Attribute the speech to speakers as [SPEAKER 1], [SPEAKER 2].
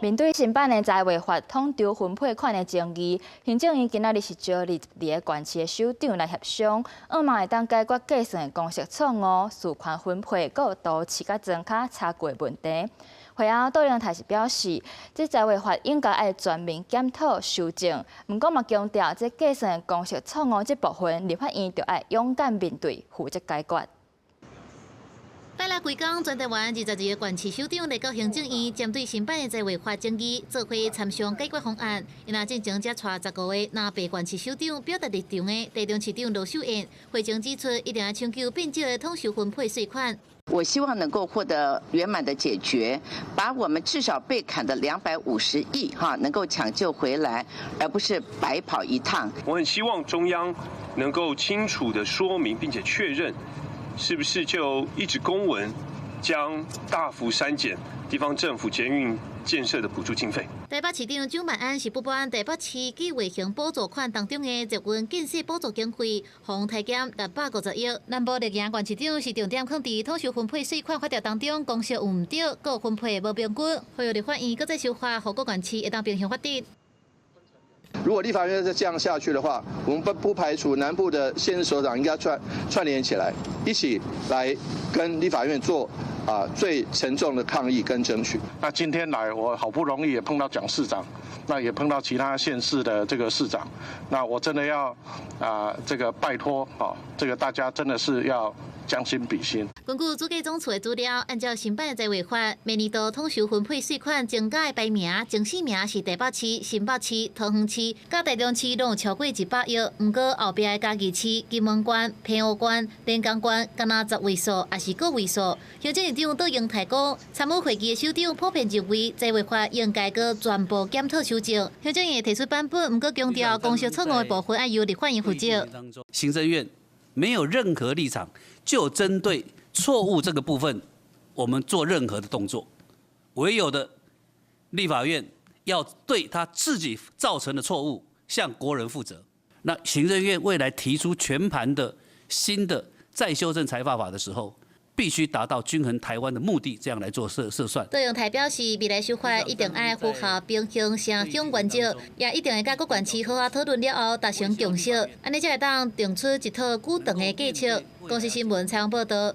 [SPEAKER 1] 面对新版的财违法统筹分配款的争议，行政院今仔日是招立个县市的首长来协商，希望会当解决计算的公式错误、事权分配、有多饲甲庄卡差过问题。会后，杜荣泰是表示，这财违法应该爱全面检讨修正，不过嘛强调，这计算的公式错误这部分，立法院就爱勇敢面对，负责解决。
[SPEAKER 2] 带来规工，全台湾22个县市首长来到行政院，针对新版的财违法争议，做伙参详解决方案。因那进前才带10个月南北县市首长表达立场的地中市长罗秀燕，会中指出，一定要抢救变少的统筹分配税款。
[SPEAKER 3] 我希望能够获得圆满的解决，把我们至少被砍的250亿能够抢救回来，而不是白跑一趟。
[SPEAKER 4] 我很希望中央能够清楚地说明并且确认。 是不是就一纸公文将大幅删减地方政府捷运建设的补助经费？
[SPEAKER 2] 台北市长蒋万安是补办台北市计划型补助款当中的捷运建设补助经费，红体减650亿。南部立县县市长是重点放伫统筹分配税款法条当中，公式有唔对，各分配无平均，呼吁立法院搁再修法，互各县市会当平行发展。
[SPEAKER 5] 如果立法院再这样下去的话，我们不排除南部的县市首长应该串联起来，一起来跟立法院做最沉重的抗议跟争取。
[SPEAKER 6] 那今天来，我好不容易也碰到蒋市长，那也碰到其他县市的这个市长，那我真的要这个拜托这个大家真的是要。 将心比心。
[SPEAKER 2] 根据主计总处的资料，按照新版的财违法，明年度统筹分配税款增加的排名，前4名是台北市、新北市、桃园市、甲台中市拢有超过100亿。不过后壁的嘉义市、金门县、平湖县、连江县，敢若10位数，也是个位数。行政院长杜英泰讲，参与会议的首长普遍认为，财违法应该个全部检讨修正。行政院提出版本，不过强调公式错误的部分要由立法院负责。
[SPEAKER 7] 行政院没有任何立场。 就针对错误这个部分，我们做任何的动作，唯有的立法院要对他自己造成的错误向国人负责。那行政院未来提出全盘的新的再修正财罚法的时候，必须达到均衡台湾的目的，这样来做设算。
[SPEAKER 2] 杜永泰表示，未来修法一定爱符合平行城乡原则，也一定会甲各县市好好讨论了后达成共识，安尼才会当定出一套久长的计策。公司新闻采访报道。